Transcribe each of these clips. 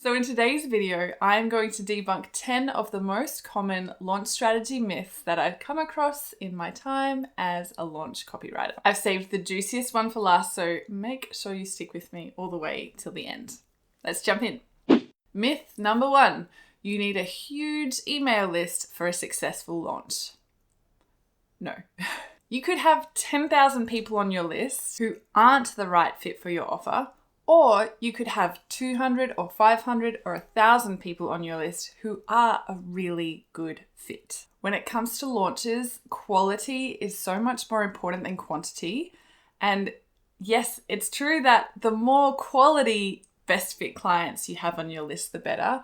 So in today's video, I'm going to debunk 10 of the most common launch strategy myths that I've come across in my time as a launch copywriter. I've saved the juiciest one for last, so make sure you stick with me all the way till the end. Let's jump in. Myth number 1, you need a huge email list for a successful launch. No. You could have 10,000 people on your list who aren't the right fit for your offer, or you could have 200 or 500 or 1,000 people on your list who are a really good fit. When it comes to launches, quality is so much more important than quantity. And yes, it's true that the more quality best fit clients you have on your list, the better.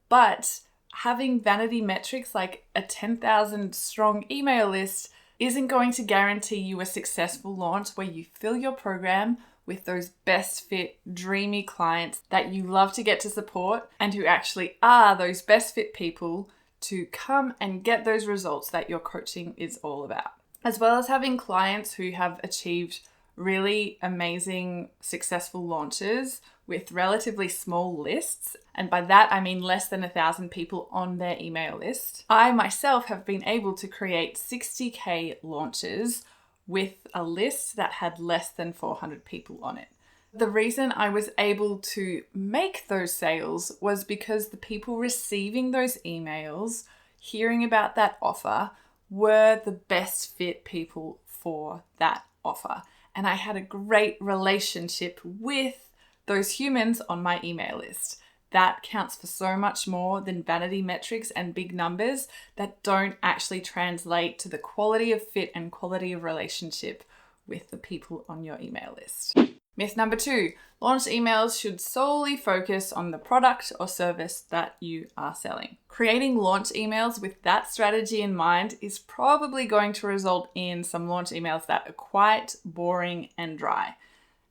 But having vanity metrics like a 10,000 strong email list isn't going to guarantee you a successful launch where you fill your program with those best fit, dreamy clients that you love to get to support and who actually are those best fit people to come and get those results that your coaching is all about. As well as having clients who have achieved really amazing, successful launches with relatively small lists. And by that, I mean less than 1,000 people on their email list. I myself have been able to create 60K launches with a list that had less than 400 people on it. The reason I was able to make those sales was because the people receiving those emails, hearing about that offer, were the best fit people for that offer. And I had a great relationship with those humans on my email list. That counts for so much more than vanity metrics and big numbers that don't actually translate to the quality of fit and quality of relationship with the people on your email list. Myth number 2, launch emails should solely focus on the product or service that you are selling. Creating launch emails with that strategy in mind is probably going to result in some launch emails that are quite boring and dry,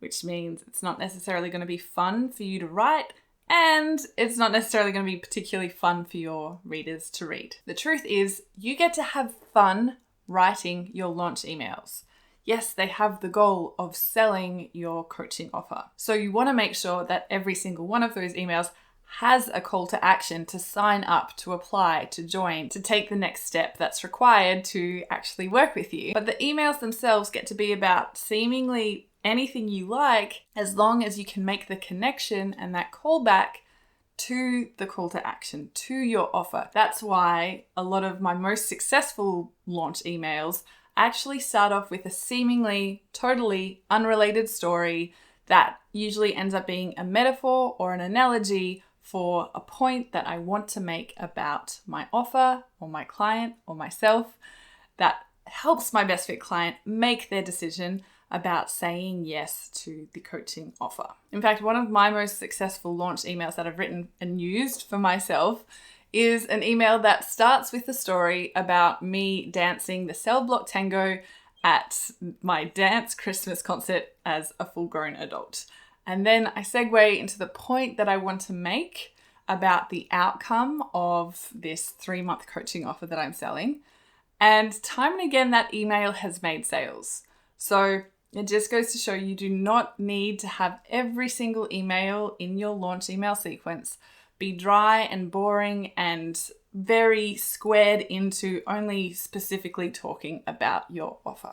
which means it's not necessarily going to be fun for you to write, and it's not necessarily going to be particularly fun for your readers to read. The truth is, you get to have fun writing your launch emails. Yes, they have the goal of selling your coaching offer. So you want to make sure that every single one of those emails has a call to action to sign up, to apply, to join, to take the next step that's required to actually work with you. But the emails themselves get to be about seemingly anything you like, as long as you can make the connection and that callback to the call to action, to your offer. That's why a lot of my most successful launch emails actually start off with a seemingly totally unrelated story that usually ends up being a metaphor or an analogy for a point that I want to make about my offer or my client or myself that helps my best fit client make their decision about saying yes to the coaching offer. In fact, one of my most successful launch emails that I've written and used for myself is an email that starts with a story about me dancing the Cell Block Tango at my dance Christmas concert as a full-grown adult. And then I segue into the point that I want to make about the outcome of this 3-month coaching offer that I'm selling. And time and again, that email has made sales. So it just goes to show you do not need to have every single email in your launch email sequence be dry and boring and very squared into only specifically talking about your offer.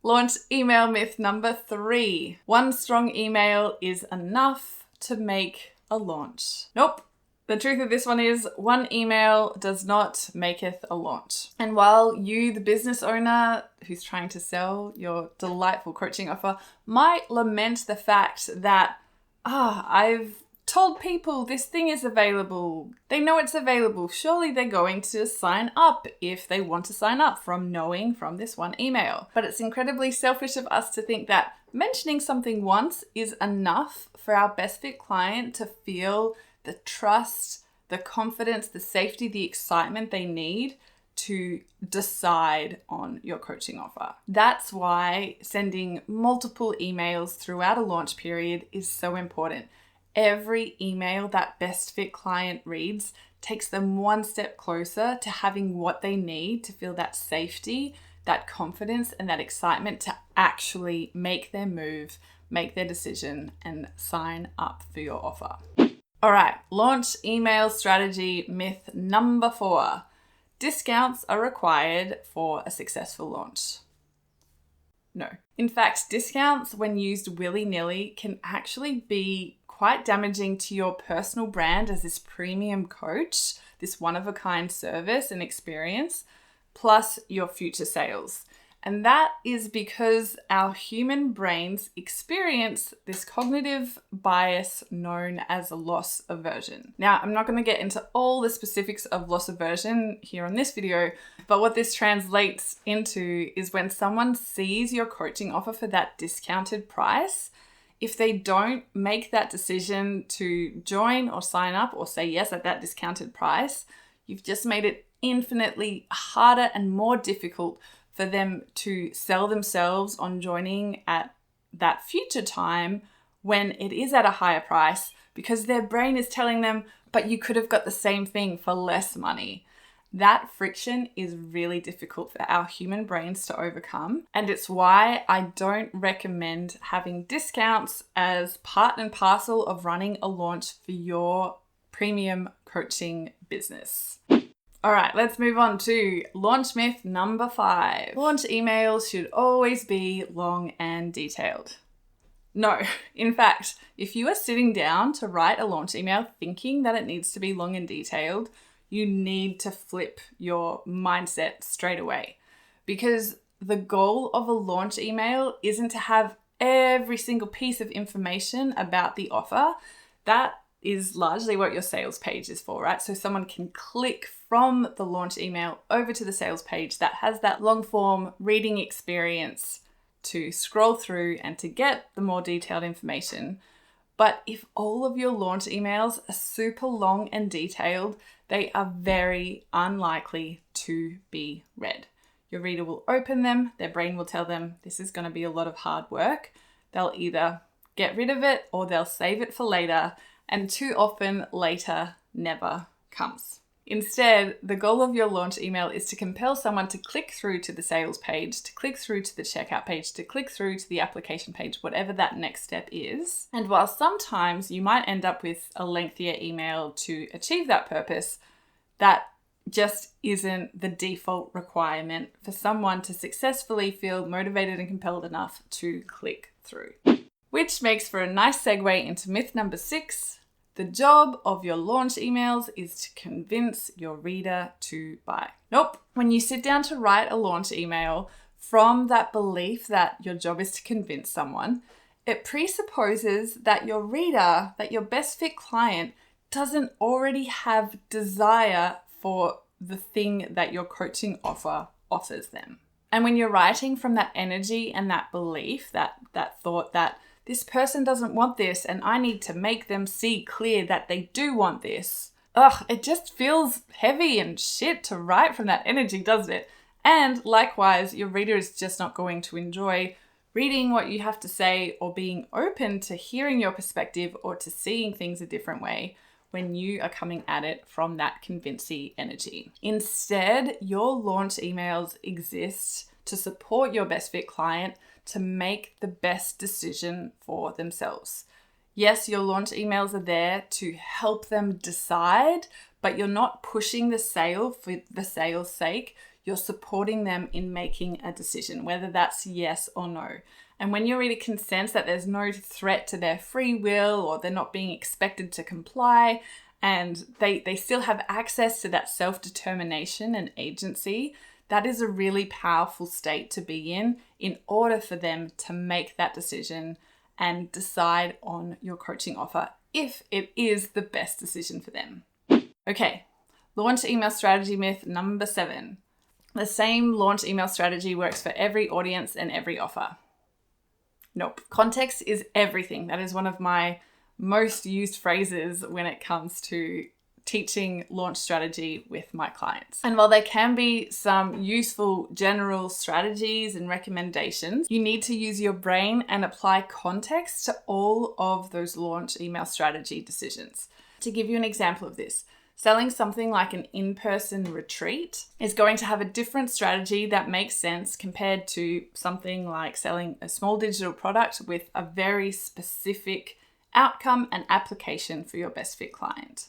Launch email myth number 3. One strong email is enough to make a launch. Nope. The truth of this one is one email does not maketh a launch. And while you, the business owner who's trying to sell your delightful coaching offer, might lament the fact that, I've told people this thing is available. They know it's available. Surely they're going to sign up if they want to sign up from knowing from this one email. But it's incredibly selfish of us to think that mentioning something once is enough for our best fit client to feel the trust, the confidence, the safety, the excitement they need to decide on your coaching offer. That's why sending multiple emails throughout a launch period is so important. Every email that best fit client reads takes them one step closer to having what they need to feel that safety, that confidence, and that excitement to actually make their move, make their decision, and sign up for your offer. All right, launch email strategy myth number 4. Discounts are required for a successful launch. No. In fact, discounts, when used willy-nilly, can actually be quite damaging to your personal brand as this premium coach, this one-of-a-kind service and experience, plus your future sales. And that is because our human brains experience this cognitive bias known as loss aversion. Now, I'm not going to get into all the specifics of loss aversion here on this video, but what this translates into is when someone sees your coaching offer for that discounted price, if they don't make that decision to join or sign up or say yes at that discounted price, you've just made it infinitely harder and more difficult for them to sell themselves on joining at that future time when it is at a higher price, because their brain is telling them, but you could have got the same thing for less money. That friction is really difficult for our human brains to overcome. And it's why I don't recommend having discounts as part and parcel of running a launch for your premium coaching business. All right, let's move on to launch myth number 5. Launch emails should always be long and detailed. No, in fact, if you are sitting down to write a launch email thinking that it needs to be long and detailed, you need to flip your mindset straight away. Because the goal of a launch email isn't to have every single piece of information about the offer. That is largely what your sales page is for, right? So someone can click from the launch email over to the sales page that has that long form reading experience to scroll through and to get the more detailed information. But if all of your launch emails are super long and detailed, they are very unlikely to be read. Your reader will open them, their brain will tell them this is going to be a lot of hard work. They'll either get rid of it or they'll save it for later. And too often later never comes. Instead, the goal of your launch email is to compel someone to click through to the sales page, to click through to the checkout page, to click through to the application page, whatever that next step is. And while sometimes you might end up with a lengthier email to achieve that purpose, that just isn't the default requirement for someone to successfully feel motivated and compelled enough to click through. Which makes for a nice segue into myth number 6. The job of your launch emails is to convince your reader to buy. Nope. When you sit down to write a launch email from that belief that your job is to convince someone, it presupposes that your reader, that your best fit client, doesn't already have desire for the thing that your coaching offer offers them. And when you're writing from that energy and that belief, that thought that this person doesn't want this and I need to make them see clear that they do want this. It just feels heavy and shit to write from that energy, doesn't it? And likewise, your reader is just not going to enjoy reading what you have to say or being open to hearing your perspective or to seeing things a different way when you are coming at it from that convincing energy. Instead, your launch emails exist to support your best fit client to make the best decision for themselves. Yes, your launch emails are there to help them decide, but you're not pushing the sale for the sale's sake. You're supporting them in making a decision, whether that's yes or no. And when your reader can sense that there's no threat to their free will or they're not being expected to comply, and they still have access to that self-determination and agency, that is a really powerful state to be in order for them to make that decision and decide on your coaching offer if it is the best decision for them. Okay, launch email strategy myth number 7. The same launch email strategy works for every audience and every offer. Nope. Context is everything. That is one of my most used phrases when it comes to teaching launch strategy with my clients. And while there can be some useful general strategies and recommendations, you need to use your brain and apply context to all of those launch email strategy decisions. To give you an example of this, selling something like an in-person retreat is going to have a different strategy that makes sense compared to something like selling a small digital product with a very specific outcome and application for your best fit client.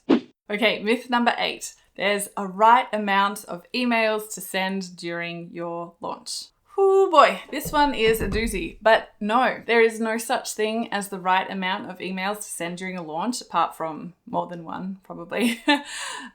Okay, myth number 8. There's a right amount of emails to send during your launch. Oh boy, this one is a doozy, but no, there is no such thing as the right amount of emails to send during a launch, apart from more than one, probably.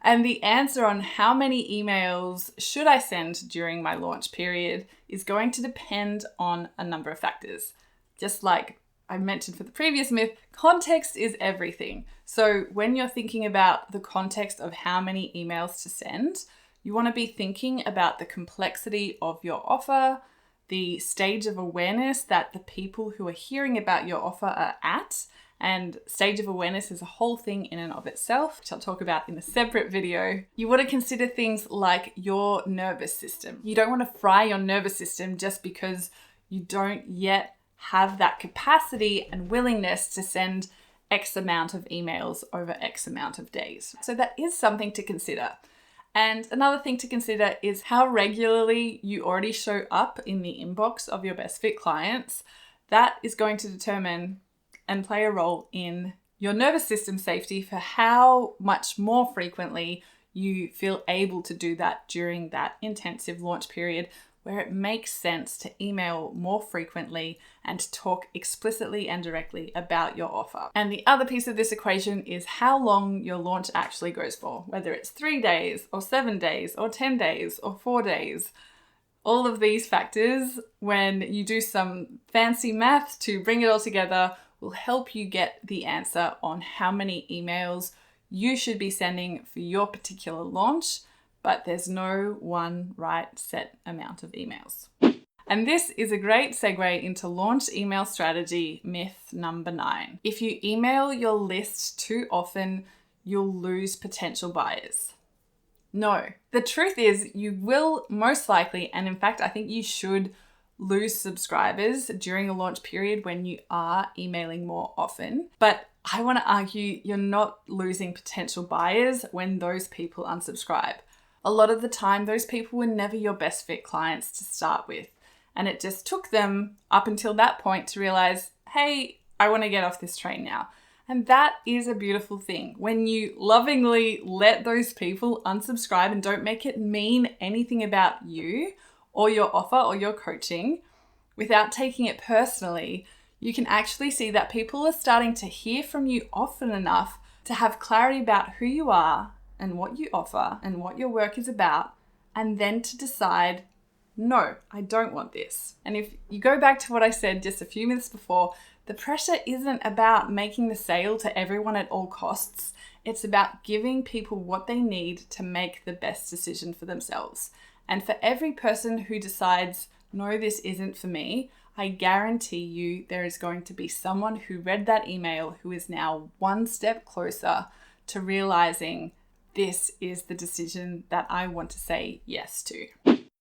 And the answer on how many emails should I send during my launch period is going to depend on a number of factors. Just like I mentioned for the previous myth, context is everything. So when you're thinking about the context of how many emails to send, you want to be thinking about the complexity of your offer, the stage of awareness that the people who are hearing about your offer are at. And stage of awareness is a whole thing in and of itself, which I'll talk about in a separate video. You want to consider things like your nervous system. You don't want to fry your nervous system just because you don't yet have that capacity and willingness to send X amount of emails over X amount of days. So that is something to consider. And another thing to consider is how regularly you already show up in the inbox of your best fit clients. That is going to determine and play a role in your nervous system safety for how much more frequently you feel able to do that during that intensive launch period, where it makes sense to email more frequently and to talk explicitly and directly about your offer. And the other piece of this equation is how long your launch actually goes for, whether it's 3 days or 7 days or 10 days or 4 days. All of these factors, when you do some fancy math to bring it all together, will help you get the answer on how many emails you should be sending for your particular launch. But there's no one right set amount of emails. And this is a great segue into launch email strategy myth number 9. If you email your list too often, you'll lose potential buyers. No, the truth is you will most likely, and in fact, I think you should lose subscribers during a launch period when you are emailing more often. But I want to argue you're not losing potential buyers when those people unsubscribe. A lot of the time, those people were never your best fit clients to start with. And it just took them up until that point to realize, hey, I want to get off this train now. And that is a beautiful thing. When you lovingly let those people unsubscribe and don't make it mean anything about you or your offer or your coaching, without taking it personally, you can actually see that people are starting to hear from you often enough to have clarity about who you are and what you offer and what your work is about, and then to decide, no, I don't want this. And if you go back to what I said just a few minutes before, the pressure isn't about making the sale to everyone at all costs. It's about giving people what they need to make the best decision for themselves. And for every person who decides, no, this isn't for me, I guarantee you there is going to be someone who read that email who is now one step closer to realizing this is the decision that I want to say yes to.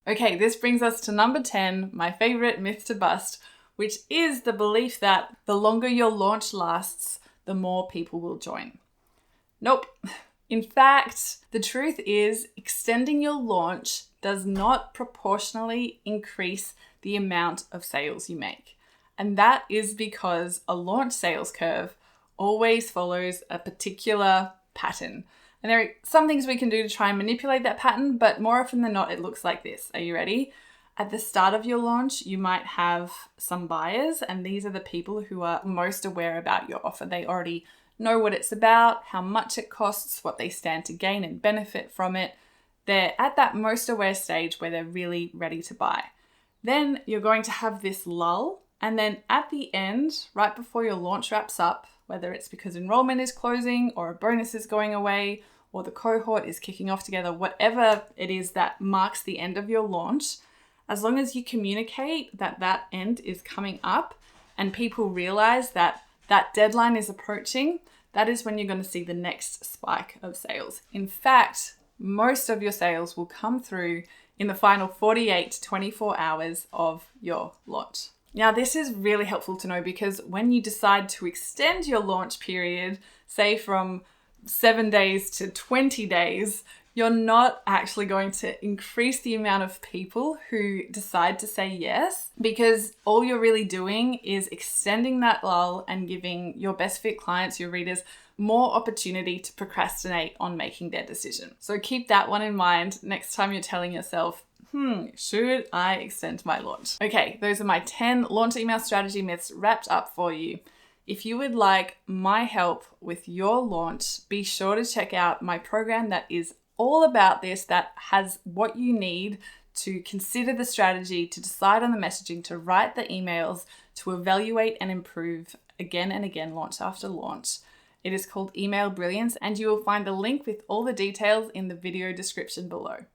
Okay, this brings us to number 10, my favorite myth to bust, which is the belief that the longer your launch lasts, the more people will join. Nope. In fact, the truth is extending your launch does not proportionally increase the amount of sales you make. And that is because a launch sales curve always follows a particular pattern. And there are some things we can do to try and manipulate that pattern, but more often than not, it looks like this. Are you ready? At the start of your launch, you might have some buyers, and these are the people who are most aware about your offer. They already know what it's about, how much it costs, what they stand to gain and benefit from it. They're at that most aware stage where they're really ready to buy. Then you're going to have this lull, and then at the end, right before your launch wraps up, whether it's because enrollment is closing or a bonus is going away or the cohort is kicking off together, whatever it is that marks the end of your launch, as long as you communicate that that end is coming up and people realize that that deadline is approaching, that is when you're going to see the next spike of sales. In fact, most of your sales will come through in the final 48 to 24 hours of your launch. Now, this is really helpful to know because when you decide to extend your launch period, say from 7 days to 20 days, you're not actually going to increase the amount of people who decide to say yes, because all you're really doing is extending that lull and giving your best fit clients, your readers, more opportunity to procrastinate on making their decision. So keep that one in mind next time you're telling yourself, should I extend my launch? Okay, those are my 10 launch email strategy myths wrapped up for you. If you would like my help with your launch, be sure to check out my program that is all about this, that has what you need to consider the strategy, to decide on the messaging, to write the emails, to evaluate and improve again and again, launch after launch. It is called Email Brilliance, and you will find the link with all the details in the video description below.